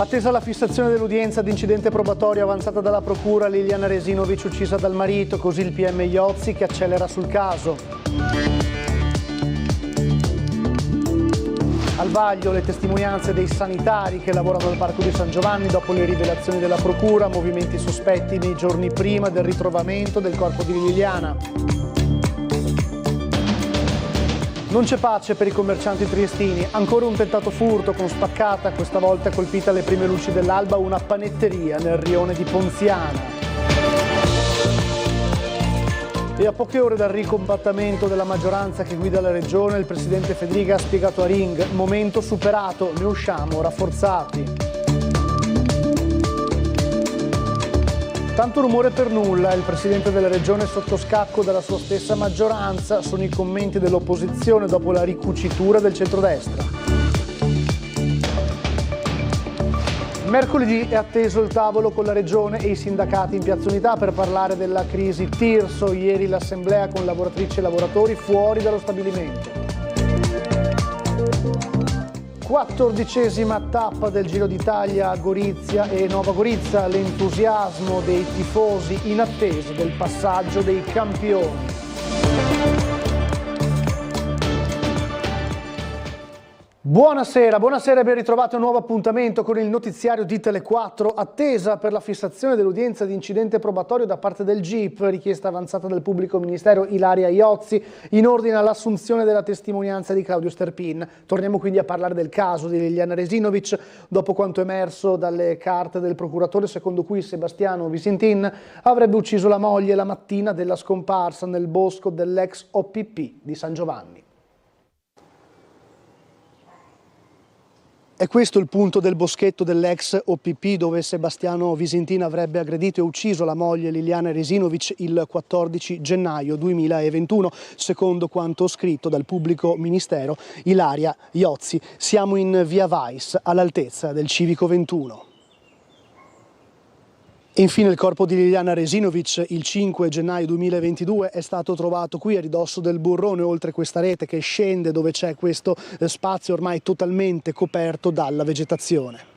Attesa la fissazione dell'udienza d'incidente probatorio avanzata dalla procura, Liliana Resinovic uccisa dal marito, così il PM Iozzi che accelera sul caso. Al vaglio le testimonianze dei sanitari che lavorano al Parco di San Giovanni dopo le rivelazioni della procura, movimenti sospetti nei giorni prima del ritrovamento del corpo di Liliana. Non c'è pace per i commercianti triestini, ancora un tentato furto con spaccata, questa volta colpita alle prime luci dell'alba una panetteria nel rione di Ponziana. E a poche ore dal ricompattamento della maggioranza che guida la regione, il presidente Fedriga ha spiegato a Ring: momento superato, ne usciamo rafforzati. Tanto rumore per nulla, il presidente della regione è sotto scacco dalla sua stessa maggioranza, sono i commenti dell'opposizione dopo la ricucitura del centrodestra. Mercoledì è atteso il tavolo con la regione e i sindacati in Piazza Unità per parlare della crisi Tirso, ieri l'assemblea con lavoratrici e lavoratori fuori dallo stabilimento. 14ª tappa del Giro d'Italia a Gorizia e Nova Gorizia, l'entusiasmo dei tifosi in attesa del passaggio dei campioni. Buonasera e ben ritrovati a un nuovo appuntamento con il notiziario di Tele4. Attesa per la fissazione dell'udienza di incidente probatorio da parte del GIP, richiesta avanzata dal pubblico ministero Ilaria Iozzi in ordine all'assunzione della testimonianza di Claudio Sterpin. Torniamo quindi a parlare del caso di Liliana Resinovic dopo quanto emerso dalle carte del procuratore secondo cui Sebastiano Visintin avrebbe ucciso la moglie la mattina della scomparsa nel bosco dell'ex OPP di San Giovanni. È questo il punto del boschetto dell'ex OPP dove Sebastiano Visintin avrebbe aggredito e ucciso la moglie Liliana Resinovic il 14 gennaio 2021, secondo quanto scritto dal pubblico ministero Ilaria Iozzi. Siamo in via Weiss, all'altezza del Civico 21. E infine il corpo di Liliana Resinovic il 5 gennaio 2022 è stato trovato qui a ridosso del burrone, oltre questa rete che scende dove c'è questo spazio ormai totalmente coperto dalla vegetazione.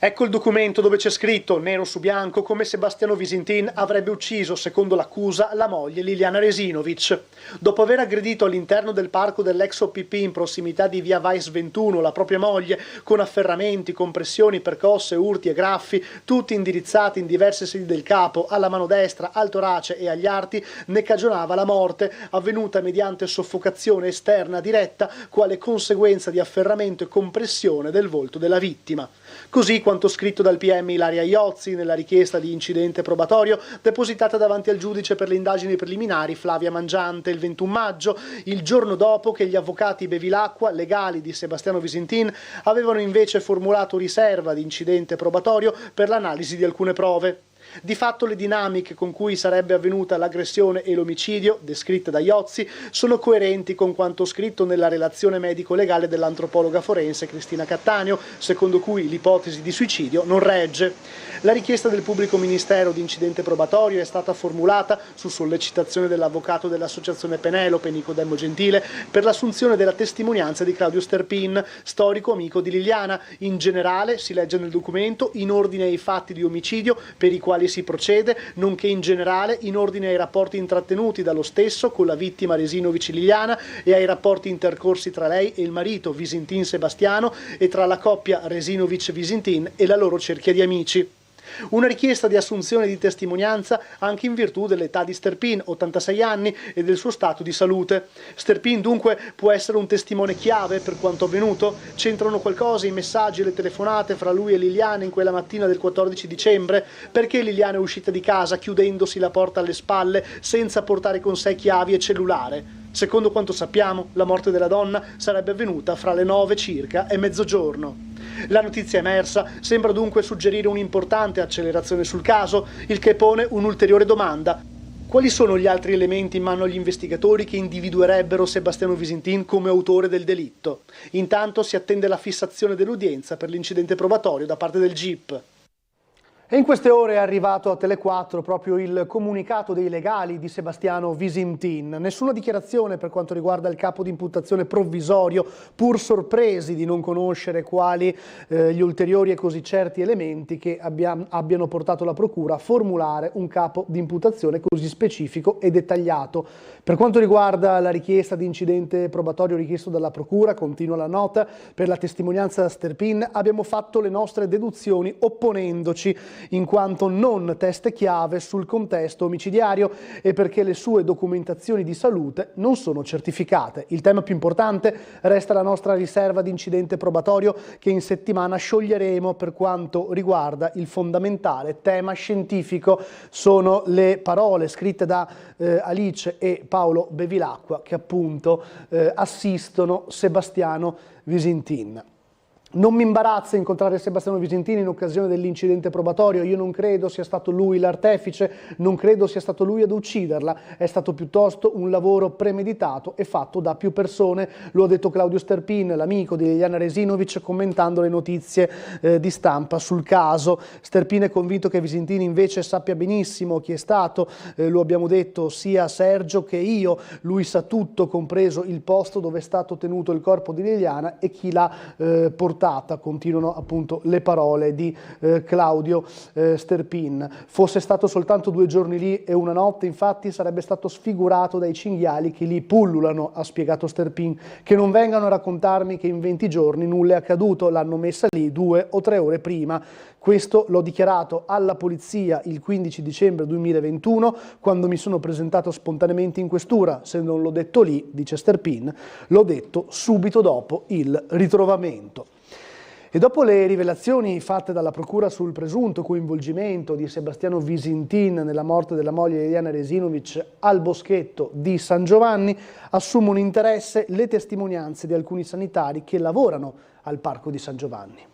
Ecco il documento dove c'è scritto, nero su bianco, come Sebastiano Visintin avrebbe ucciso, secondo l'accusa, la moglie Liliana Resinovic. Dopo aver aggredito all'interno del parco dell'ex OPP in prossimità di via Weiss 21 la propria moglie con afferramenti, compressioni, percosse, urti e graffi, tutti indirizzati in diverse sedi del capo, alla mano destra, al torace e agli arti, ne cagionava la morte, avvenuta mediante soffocazione esterna diretta, quale conseguenza di afferramento e compressione del volto della vittima. Così quanto scritto dal PM Ilaria Iozzi nella richiesta di incidente probatorio depositata davanti al giudice per le indagini preliminari Flavia Mangiante il 21 maggio, il giorno dopo che gli avvocati Bevilacqua, legali di Sebastiano Visintin, avevano invece formulato riserva di incidente probatorio per l'analisi di alcune prove. Di fatto le dinamiche con cui sarebbe avvenuta l'aggressione e l'omicidio, descritte da Iozzi, sono coerenti con quanto scritto nella relazione medico-legale dell'antropologa forense Cristina Cattaneo, secondo cui l'ipotesi di suicidio non regge. La richiesta del pubblico ministero di incidente probatorio è stata formulata su sollecitazione dell'avvocato dell'associazione Penelope, Nicodemo Gentile, per l'assunzione della testimonianza di Claudio Sterpin, storico amico di Liliana. In generale, si legge nel documento, in ordine ai fatti di omicidio per i quali si procede, nonché in generale in ordine ai rapporti intrattenuti dallo stesso con la vittima Resinovic Liliana e ai rapporti intercorsi tra lei e il marito Visintin Sebastiano e tra la coppia Resinovic Visintin e la loro cerchia di amici. Una richiesta di assunzione di testimonianza anche in virtù dell'età di Sterpin, 86 anni, e del suo stato di salute. Sterpin dunque può essere un testimone chiave per quanto avvenuto? C'entrano qualcosa i messaggi e le telefonate fra lui e Liliana in quella mattina del 14 dicembre? Perché Liliana è uscita di casa chiudendosi la porta alle spalle senza portare con sé chiavi e cellulare? Secondo quanto sappiamo, la morte della donna sarebbe avvenuta fra le 9 circa e mezzogiorno. La notizia emersa sembra dunque suggerire un'importante accelerazione sul caso, il che pone un'ulteriore domanda. Quali sono gli altri elementi in mano agli investigatori che individuerebbero Sebastiano Visintin come autore del delitto? Intanto si attende la fissazione dell'udienza per l'incidente probatorio da parte del GIP. E in queste ore è arrivato a Tele4 proprio il comunicato dei legali di Sebastiano Visintin. Nessuna dichiarazione per quanto riguarda il capo di imputazione provvisorio, pur sorpresi di non conoscere quali gli ulteriori e così certi elementi che abbiano portato la Procura a formulare un capo di imputazione così specifico e dettagliato. Per quanto riguarda la richiesta di incidente probatorio richiesto dalla Procura, continua la nota, per la testimonianza da Sterpin abbiamo fatto le nostre deduzioni opponendoci, in quanto non teste chiave sul contesto omicidiario e perché le sue documentazioni di salute non sono certificate. Il tema più importante resta la nostra riserva di incidente probatorio che in settimana scioglieremo per quanto riguarda il fondamentale tema scientifico. Sono le parole scritte da Alice e Paolo Bevilacqua che appunto assistono Sebastiano Visintin. Non mi imbarazza incontrare Sebastiano Visintin in occasione dell'incidente probatorio, io non credo sia stato lui l'artefice, non credo sia stato lui ad ucciderla, è stato piuttosto un lavoro premeditato e fatto da più persone, lo ha detto Claudio Sterpin, l'amico di Liliana Resinovic, commentando le notizie di stampa sul caso. Sterpin è convinto che Visintin invece sappia benissimo chi è stato, lo abbiamo detto sia Sergio che io, lui sa tutto, compreso il posto dove è stato tenuto il corpo di Liliana e chi l'ha portato. Continuano appunto le parole di Claudio Sterpin. Fosse stato soltanto 2 giorni lì e una notte, infatti, sarebbe stato sfigurato dai cinghiali che lì pullulano, ha spiegato Sterpin. Che non vengano a raccontarmi che in 20 giorni nulla è accaduto, l'hanno messa lì 2 o 3 ore prima. Questo l'ho dichiarato alla polizia il 15 dicembre 2021, quando mi sono presentato spontaneamente in questura. Se non l'ho detto lì, dice Sterpin, l'ho detto subito dopo il ritrovamento. E dopo le rivelazioni fatte dalla Procura sul presunto coinvolgimento di Sebastiano Visintin nella morte della moglie Liliana Resinovic al boschetto di San Giovanni, assumono interesse le testimonianze di alcuni sanitari che lavorano al Parco di San Giovanni.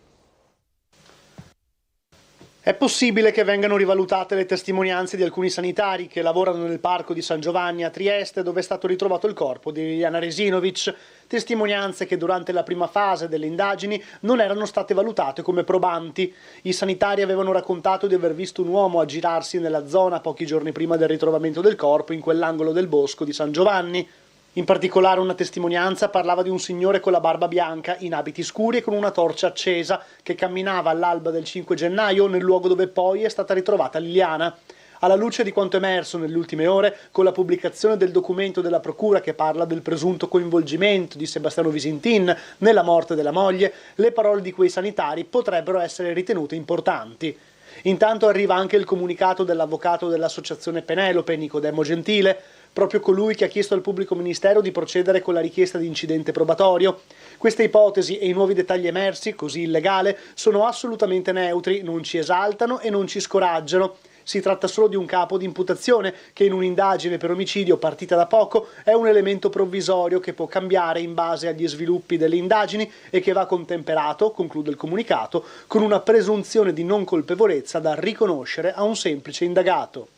È possibile che vengano rivalutate le testimonianze di alcuni sanitari che lavorano nel Parco di San Giovanni a Trieste, dove è stato ritrovato il corpo di Liliana Resinovic, testimonianze che durante la prima fase delle indagini non erano state valutate come probanti. I sanitari avevano raccontato di aver visto un uomo aggirarsi nella zona pochi giorni prima del ritrovamento del corpo in quell'angolo del bosco di San Giovanni. In particolare una testimonianza parlava di un signore con la barba bianca, in abiti scuri e con una torcia accesa, che camminava all'alba del 5 gennaio nel luogo dove poi è stata ritrovata Liliana. Alla luce di quanto emerso nelle ultime ore, con la pubblicazione del documento della Procura che parla del presunto coinvolgimento di Sebastiano Visintin nella morte della moglie, le parole di quei sanitari potrebbero essere ritenute importanti. Intanto arriva anche il comunicato dell'avvocato dell'associazione Penelope, Nicodemo Gentile, proprio colui che ha chiesto al pubblico ministero di procedere con la richiesta di incidente probatorio. Queste ipotesi e i nuovi dettagli emersi, così illegale, sono assolutamente neutri, non ci esaltano e non ci scoraggiano. Si tratta solo di un capo di imputazione che in un'indagine per omicidio partita da poco è un elemento provvisorio che può cambiare in base agli sviluppi delle indagini e che va contemperato, conclude il comunicato, con una presunzione di non colpevolezza da riconoscere a un semplice indagato.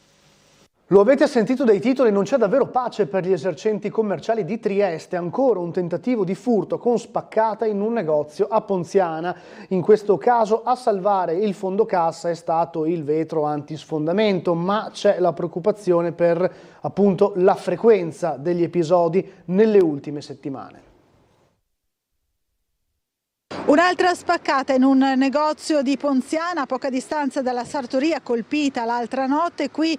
Lo avete sentito dai titoli, non c'è davvero pace per gli esercenti commerciali di Trieste, ancora un tentativo di furto con spaccata in un negozio a Ponziana. In questo caso a salvare il fondo cassa è stato il vetro antisfondamento, ma c'è la preoccupazione per appunto la frequenza degli episodi nelle ultime settimane. Un'altra spaccata in un negozio di Ponziana a poca distanza dalla sartoria colpita l'altra notte. Qui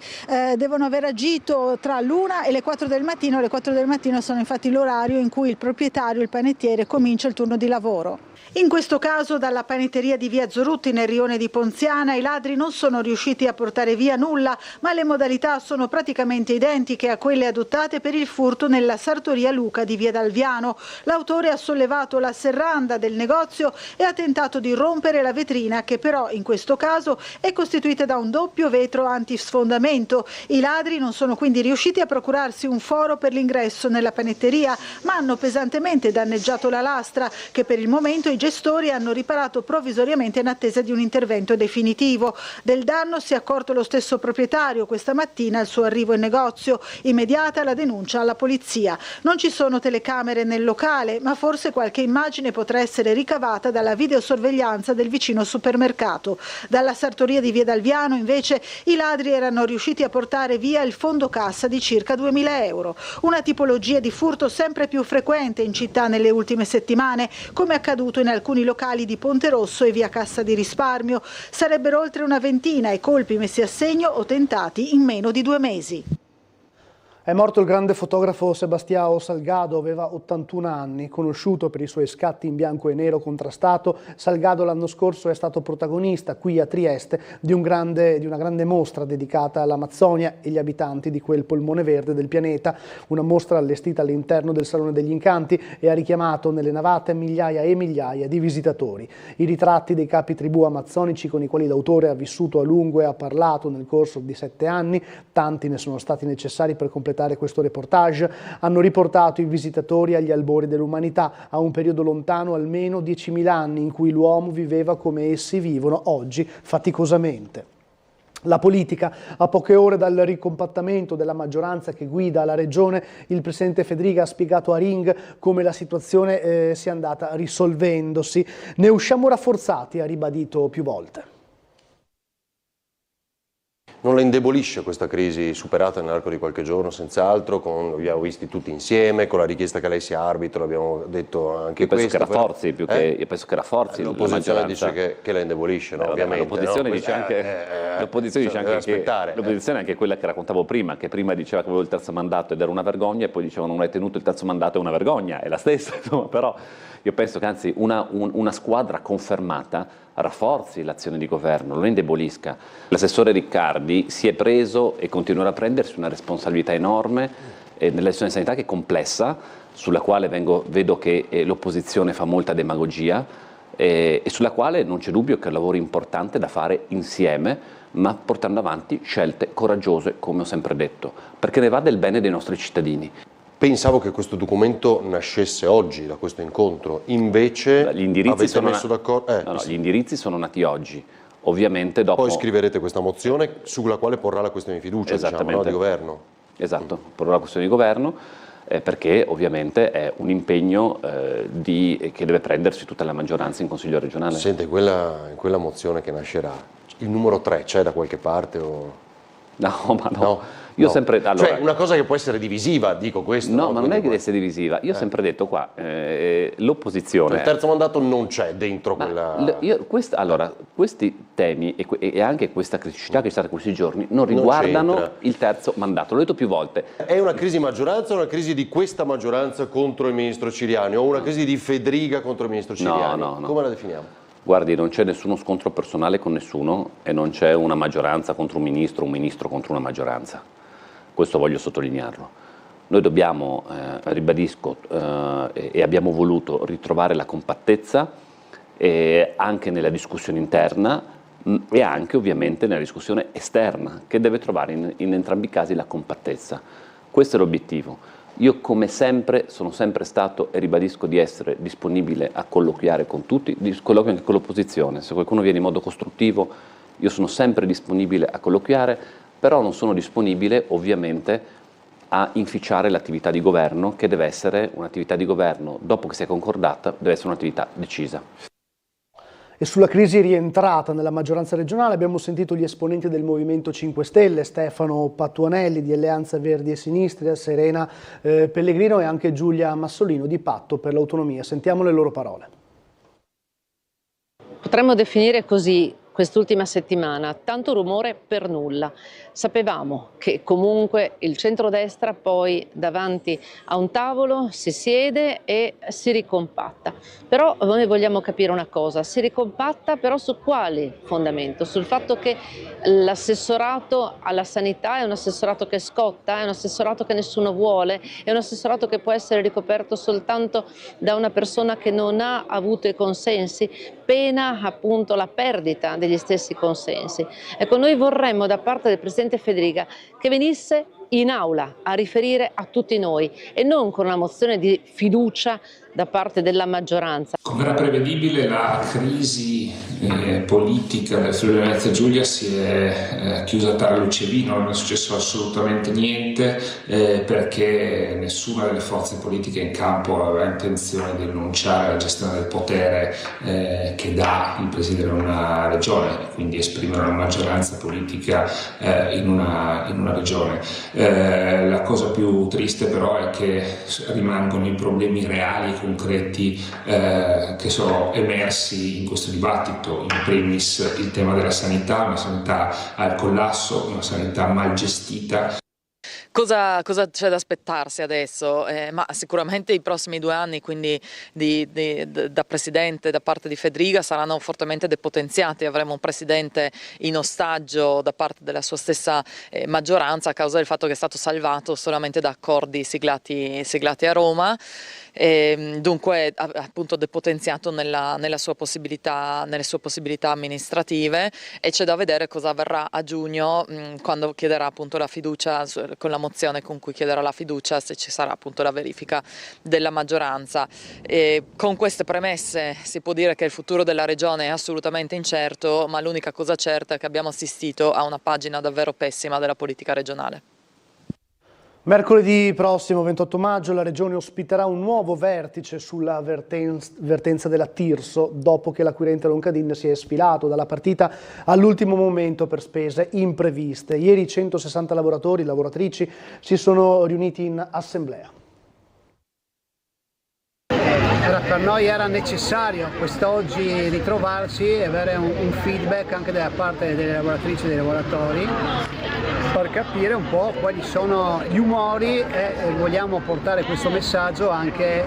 devono aver agito tra l'1 e le 4 del mattino. Le 4 del mattino sono infatti l'orario in cui il proprietario, il panettiere, comincia il turno di lavoro. In questo caso dalla panetteria di via Zorutti nel rione di Ponziana i ladri non sono riusciti a portare via nulla, ma le modalità sono praticamente identiche a quelle adottate per il furto nella sartoria Luca di via Dalviano. L'autore ha sollevato la serranda del negozio e ha tentato di rompere la vetrina, che però in questo caso è costituita da un doppio vetro antisfondamento. I ladri non sono quindi riusciti a procurarsi un foro per l'ingresso nella panetteria, ma hanno pesantemente danneggiato la lastra, che per il momento momento i gestori hanno riparato provvisoriamente in attesa di un intervento definitivo. Del danno si è accorto lo stesso proprietario questa mattina al suo arrivo in negozio. Immediata la denuncia alla polizia. Non ci sono telecamere nel locale, ma forse qualche immagine potrà essere ricavata dalla videosorveglianza del vicino supermercato. Dalla sartoria di Via Dalviano, invece, i ladri erano riusciti a portare via il fondo cassa di circa 2.000 euro. Una tipologia di furto sempre più frequente in città nelle ultime settimane, come accaduto in alcuni locali di Ponte Rosso e via Cassa di Risparmio. Sarebbero oltre una ventina i colpi messi a segno o tentati in meno di 2 mesi. È morto il grande fotografo Sebastião Salgado, aveva 81 anni, conosciuto per i suoi scatti in bianco e nero contrastato. Salgado l'anno scorso è stato protagonista qui a Trieste di una grande mostra dedicata all'Amazzonia e agli abitanti di quel polmone verde del pianeta, una mostra allestita all'interno del Salone degli Incanti e ha richiamato nelle navate migliaia e migliaia di visitatori. I ritratti dei capi tribù amazzonici con i quali l'autore ha vissuto a lungo e ha parlato nel corso di 7 anni, tanti ne sono stati necessari per completare questo reportage, hanno riportato i visitatori agli albori dell'umanità, a un periodo lontano almeno 10.000 anni in cui l'uomo viveva come essi vivono oggi, faticosamente. La politica, a poche ore dal ricompattamento della maggioranza che guida la regione, il presidente Fedriga ha spiegato a Ring come la situazione sia andata risolvendosi. Ne usciamo rafforzati, ha ribadito più volte. Non la indebolisce questa crisi superata nell'arco di qualche giorno, senz'altro, abbiamo visti tutti insieme, con la richiesta che lei sia arbitro, abbiamo detto anche io penso questo. Che rafforzi, più che, io penso che rafforzi la maggioranza. L'opposizione dice che la indebolisce, no? Ovviamente. L'opposizione dice anche, l'opposizione è anche quella che raccontavo prima, che prima diceva che aveva il terzo mandato ed era una vergogna, e poi dicevano non hai tenuto il terzo mandato, è una vergogna, è la stessa, insomma, però io penso che anzi una squadra confermata rafforzi l'azione di governo, lo indebolisca. L'assessore Riccardi si è preso e continuerà a prendersi una responsabilità enorme nella gestione sanità, che è complessa, sulla quale vedo che l'opposizione fa molta demagogia e sulla quale non c'è dubbio che è un lavoro importante da fare insieme, ma portando avanti scelte coraggiose, come ho sempre detto, perché ne va del bene dei nostri cittadini. Pensavo che questo documento nascesse oggi da questo incontro, invece gli indirizzi avete messo d'accordo? Gli indirizzi sono nati oggi, ovviamente dopo... Poi scriverete questa mozione sulla quale porrà la questione di fiducia, diciamo, no, di governo. Esatto, porrà la questione di governo perché ovviamente è un impegno che deve prendersi tutta la maggioranza in Consiglio regionale. Sente, in quella mozione che nascerà, il numero 3 c'è da qualche parte o... No, ma no. Io sempre, allora, cioè una cosa che può essere divisiva, dico questo. No, ma non è che deve essere divisiva. Io ho sempre detto qua, l'opposizione... Il terzo mandato non c'è dentro quella... questi temi e anche questa criticità che c'è stata questi giorni non riguardano il terzo mandato. L'ho detto più volte. È una crisi maggioranza o una crisi di questa maggioranza contro il ministro Ciriani o una crisi di Fedriga contro il ministro Ciriani? No. Come la definiamo? Guardi, non c'è nessuno scontro personale con nessuno e non c'è una maggioranza contro un ministro contro una maggioranza. Questo voglio sottolinearlo. Noi dobbiamo, ribadisco, e abbiamo voluto ritrovare la compattezza anche nella discussione interna e anche ovviamente nella discussione esterna, che deve trovare in entrambi i casi la compattezza. Questo è l'obiettivo. Io come sempre sono sempre stato e ribadisco di essere disponibile a colloquiare con tutti, colloquio anche con l'opposizione. Se qualcuno viene in modo costruttivo io sono sempre disponibile a colloquiare, però non sono disponibile ovviamente a inficiare l'attività di governo, che deve essere un'attività di governo, dopo che sia concordata, deve essere un'attività decisa. E sulla crisi rientrata nella maggioranza regionale abbiamo sentito gli esponenti del Movimento 5 Stelle, Stefano Patuanelli di Alleanza Verdi e Sinistra, Serena Pellegrino e anche Giulia Massolino di Patto per l'Autonomia. Sentiamo le loro parole. Potremmo definire così quest'ultima settimana: tanto rumore per nulla. Sapevamo che comunque il centrodestra poi davanti a un tavolo si siede e si ricompatta. Però noi vogliamo capire una cosa: si ricompatta però su quali fondamento? Sul fatto che l'assessorato alla sanità è un assessorato che scotta, è un assessorato che nessuno vuole, è un assessorato che può essere ricoperto soltanto da una persona che non ha avuto i consensi, pena appunto la perdita degli stessi consensi. Ecco, noi vorremmo da parte del Presidente Fedriga che venisse in aula a riferire a tutti noi e non con una mozione di fiducia da parte della maggioranza. Come era prevedibile, la crisi politica del Friuli Venezia Giulia si è chiusa tra luce e vino, non è successo assolutamente niente perché nessuna delle forze politiche in campo aveva intenzione di rinunciare alla gestione del potere che dà il presidere di una regione, quindi esprimere una maggioranza politica in una regione. La cosa più triste però è che rimangono i problemi reali, concreti che sono emersi in questo dibattito, in primis il tema della sanità, una sanità al collasso, una sanità mal gestita. Cosa c'è da aspettarsi adesso? Ma sicuramente i prossimi 2 anni, quindi da presidente da parte di Fedriga, saranno fortemente depotenziati. Avremo un presidente in ostaggio da parte della sua stessa maggioranza a causa del fatto che è stato salvato solamente da accordi siglati a Roma. Dunque appunto depotenziato nelle sue possibilità amministrative, e c'è da vedere cosa avverrà a giugno quando chiederà appunto la fiducia, con la mozione con cui chiederà la fiducia, se ci sarà appunto la verifica della maggioranza. Con queste premesse si può dire che il futuro della regione è assolutamente incerto, ma l'unica cosa certa è che abbiamo assistito a una pagina davvero pessima della politica regionale. Mercoledì prossimo, 28 maggio, la Regione ospiterà un nuovo vertice sulla vertenza della Tirso, dopo che l'acquirente Roncadin si è sfilato dalla partita all'ultimo momento per spese impreviste. Ieri 160 lavoratori e lavoratrici si sono riuniti in assemblea. Per noi era necessario quest'oggi ritrovarci e avere un feedback anche da parte delle lavoratrici e dei lavoratori per capire un po' quali sono gli umori e vogliamo portare questo messaggio anche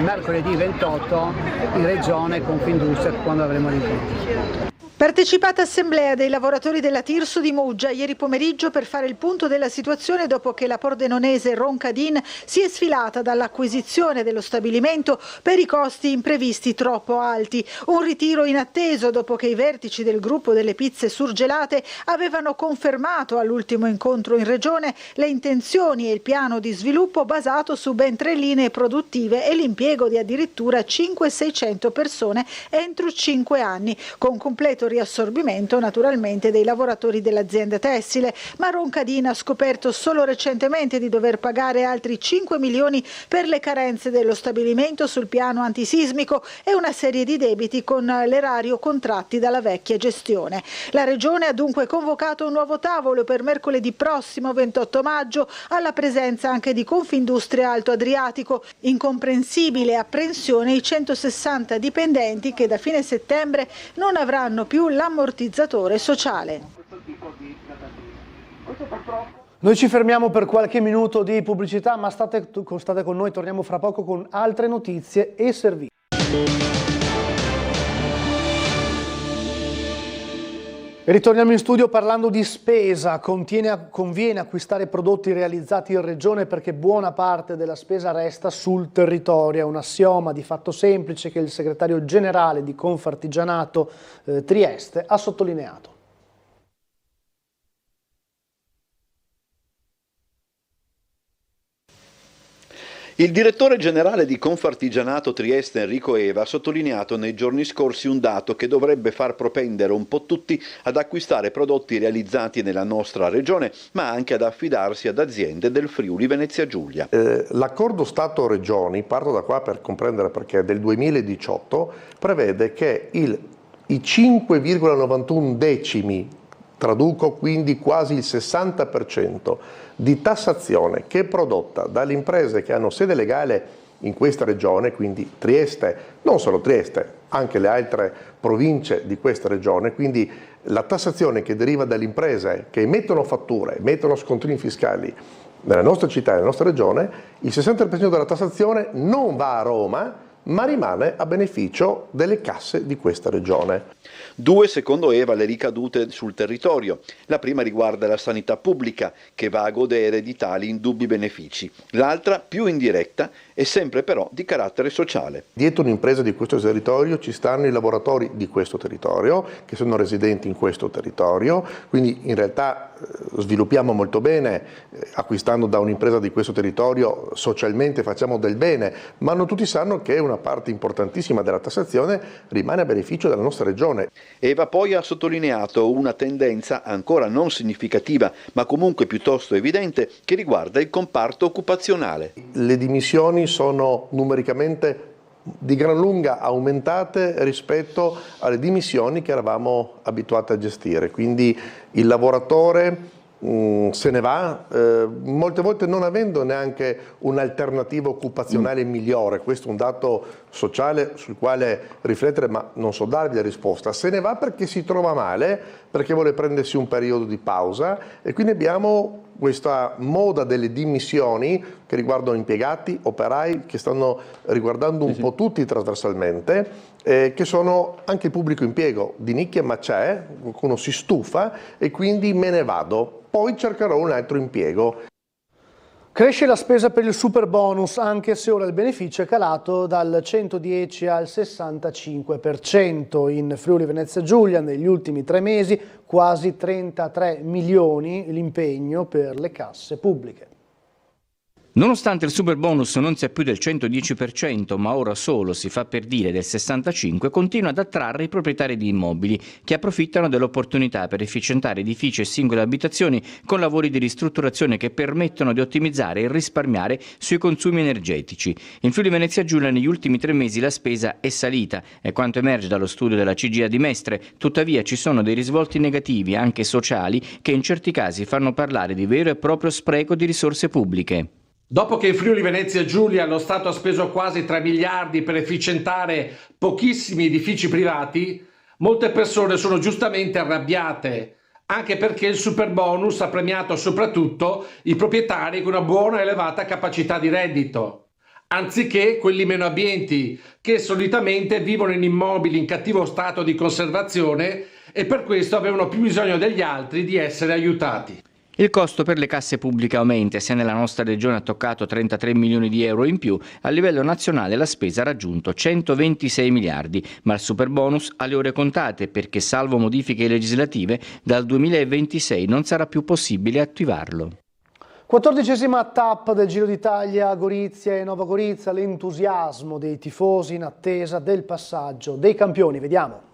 mercoledì 28 in Regione Confindustria quando avremo l'incontro. Partecipata assemblea dei lavoratori della Tirso di Muggia ieri pomeriggio per fare il punto della situazione dopo che la pordenonese Roncadin si è sfilata dall'acquisizione dello stabilimento per i costi imprevisti troppo alti. Un ritiro inatteso dopo che i vertici del gruppo delle pizze surgelate avevano confermato all'ultimo incontro in regione le intenzioni e il piano di sviluppo basato su ben 3 linee produttive e l'impiego di addirittura 500-600 persone entro 5 anni, con completo riassorbimento naturalmente dei lavoratori dell'azienda tessile, ma Roncadin ha scoperto solo recentemente di dover pagare altri 5 milioni per le carenze dello stabilimento sul piano antisismico e una serie di debiti con l'erario contratti dalla vecchia gestione. La Regione ha dunque convocato un nuovo tavolo per mercoledì prossimo 28 maggio alla presenza anche di Confindustria Alto Adriatico. Incomprensibile apprensione i 160 dipendenti che da fine settembre non avranno più l'ammortizzatore sociale. Noi ci fermiamo per qualche minuto di pubblicità, ma state con noi, torniamo fra poco con altre notizie e servizi. E ritorniamo in studio parlando di spesa. Conviene acquistare prodotti realizzati in regione perché buona parte della spesa resta sul territorio. È un assioma di fatto semplice che il segretario generale di Confartigianato Trieste ha sottolineato. Il direttore generale di Confartigianato Trieste Enrico Eva ha sottolineato nei giorni scorsi un dato che dovrebbe far propendere un po' tutti ad acquistare prodotti realizzati nella nostra regione, ma anche ad affidarsi ad aziende del Friuli Venezia Giulia. L'accordo Stato-Regioni, parto da qua per comprendere perché, del 2018 prevede che i 5,91 decimi, traduco quindi quasi il 60%, di tassazione che è prodotta dalle imprese che hanno sede legale in questa regione, quindi Trieste, non solo Trieste, anche le altre province di questa regione, quindi la tassazione che deriva dalle imprese che emettono fatture, emettono scontrini fiscali nella nostra città e nella nostra regione, il 60% della tassazione non va a Roma, ma rimane a beneficio delle casse di questa regione. 2, secondo Eva, le ricadute sul territorio. La prima riguarda la sanità pubblica, che va a godere di tali indubbi benefici. L'altra, più indiretta, è sempre però di carattere sociale. Dietro un'impresa di questo territorio ci stanno i lavoratori di questo territorio, che sono residenti in questo territorio, quindi in realtà sviluppiamo molto bene, acquistando da un'impresa di questo territorio socialmente facciamo del bene, ma non tutti sanno che una parte importantissima della tassazione rimane a beneficio della nostra regione. Eva poi ha sottolineato una tendenza ancora non significativa, ma comunque piuttosto evidente, che riguarda il comparto occupazionale. Le dimissioni sono numericamente di gran lunga aumentate rispetto alle dimissioni che eravamo abituati a gestire, quindi il lavoratore se ne va, molte volte non avendo neanche un'alternativa occupazionale migliore. Questo è un dato sociale sul quale riflettere, ma non so darvi la risposta. Se ne va perché si trova male, perché vuole prendersi un periodo di pausa, e quindi abbiamo questa moda delle dimissioni che riguardano impiegati, operai, che stanno riguardando un po' tutti trasversalmente, che sono anche il pubblico impiego di nicchia, ma c'è, qualcuno si stufa e quindi me ne vado, poi cercherò un altro impiego. Cresce la spesa per il super bonus, anche se ora il beneficio è calato dal 110 al 65%. In Friuli Venezia Giulia negli ultimi 3 mesi quasi 33 milioni l'impegno per le casse pubbliche. Nonostante il super bonus non sia più del 110%, ma ora solo si fa per dire del 65%, continua ad attrarre i proprietari di immobili che approfittano dell'opportunità per efficientare edifici e singole abitazioni con lavori di ristrutturazione che permettono di ottimizzare e risparmiare sui consumi energetici. In Friuli Venezia Giulia negli ultimi 3 mesi la spesa è salita, è quanto emerge dallo studio della CGIA di Mestre, tuttavia ci sono dei risvolti negativi, anche sociali, che in certi casi fanno parlare di vero e proprio spreco di risorse pubbliche. Dopo che in Friuli Venezia Giulia lo Stato ha speso quasi 3 miliardi per efficientare pochissimi edifici privati, molte persone sono giustamente arrabbiate, anche perché il super bonus ha premiato soprattutto i proprietari con una buona e elevata capacità di reddito, anziché quelli meno abbienti, che solitamente vivono in immobili in cattivo stato di conservazione e per questo avevano più bisogno degli altri di essere aiutati. Il costo per le casse pubbliche aumenta, se nella nostra regione ha toccato 33 milioni di euro in più, a livello nazionale la spesa ha raggiunto 126 miliardi, ma il super bonus ha le ore contate perché, salvo modifiche legislative, dal 2026 non sarà più possibile attivarlo. 14ª tappa del Giro d'Italia a Gorizia e Nova Gorizia, l'entusiasmo dei tifosi in attesa del passaggio dei campioni. Vediamo.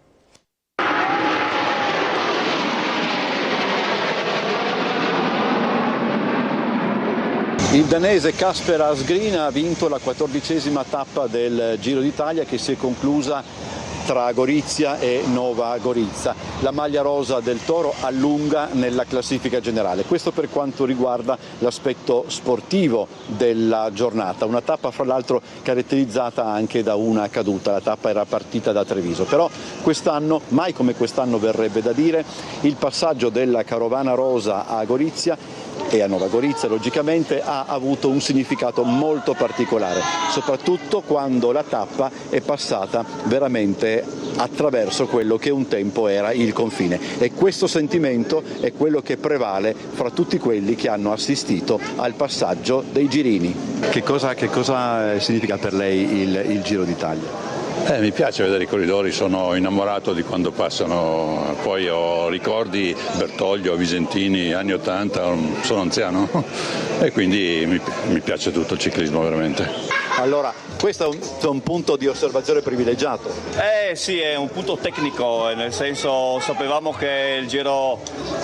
Il danese Kasper Asgreen ha vinto la 14ª tappa del Giro d'Italia che si è conclusa tra Gorizia e Nova Gorizia. La maglia rosa del Toro allunga nella classifica generale. Questo per quanto riguarda l'aspetto sportivo della giornata. Una tappa fra l'altro caratterizzata anche da una caduta. La tappa era partita da Treviso. Però quest'anno, mai come quest'anno verrebbe da dire, il passaggio della carovana rosa a Gorizia e a Nova Gorizia logicamente ha avuto un significato molto particolare, soprattutto quando la tappa è passata veramente attraverso quello che un tempo era il confine, e questo sentimento è quello che prevale fra tutti quelli che hanno assistito al passaggio dei girini. Che cosa significa per lei il Giro d'Italia? Mi piace vedere i corridori, sono innamorato di quando passano, poi ho ricordi Bertoglio, Visentini, anni 80, sono anziano e quindi mi piace tutto il ciclismo veramente. Allora, questo è un punto di osservazione privilegiato. Sì, è un punto tecnico, nel senso sapevamo che il Giro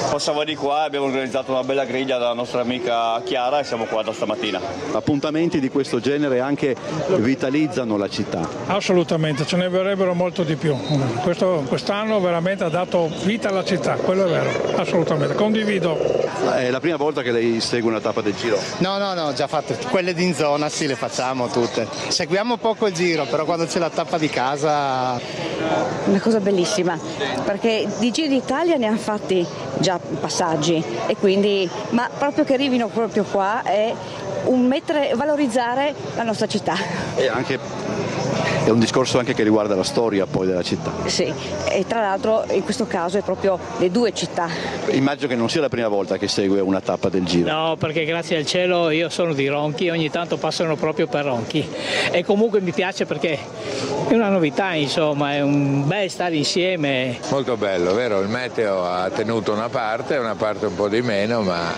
passava di qua, abbiamo organizzato una bella griglia dalla nostra amica Chiara e siamo qua da stamattina. Appuntamenti di questo genere anche vitalizzano la città. Assolutamente, ce ne verrebbero molto di più. Quest'anno veramente ha dato vita alla città, quello è vero, assolutamente, condivido. È la prima volta che lei segue una tappa del Giro? No, già fatte, quelle di in zona sì, le facciamo tutte. Seguiamo poco il Giro, però quando c'è la tappa di casa... Una cosa bellissima, perché di Giro d'Italia ne hanno fatti già passaggi e quindi, ma proprio che arrivino proprio qua è valorizzare la nostra città. E È un discorso anche che riguarda la storia poi della città. Sì, e tra l'altro in questo caso è proprio le due città. Immagino che non sia la prima volta che segue una tappa del Giro. No, perché grazie al cielo io sono di Ronchi, ogni tanto passano proprio per Ronchi e comunque mi piace perché è una novità, insomma, è un bel stare insieme. Molto bello, vero? Il meteo ha tenuto una parte un po' di meno, ma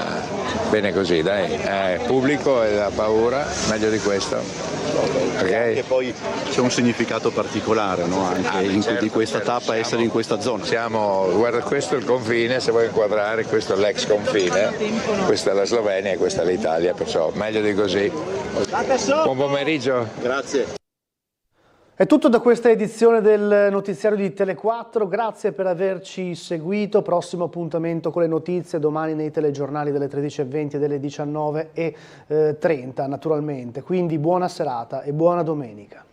bene così, dai, pubblico e la paura, meglio di questo. Okay. E poi c'è un significato particolare, no? Anche certo, di questa tappa essere in questa zona. Guarda, questo è il confine, se vuoi inquadrare, questo è l'ex confine, questa è la Slovenia e questa è l'Italia, perciò meglio di così. Buon pomeriggio. Grazie. È tutto da questa edizione del notiziario di Tele4, grazie per averci seguito, prossimo appuntamento con le notizie domani nei telegiornali delle 13:20 e delle 19:30 naturalmente, quindi buona serata e buona domenica.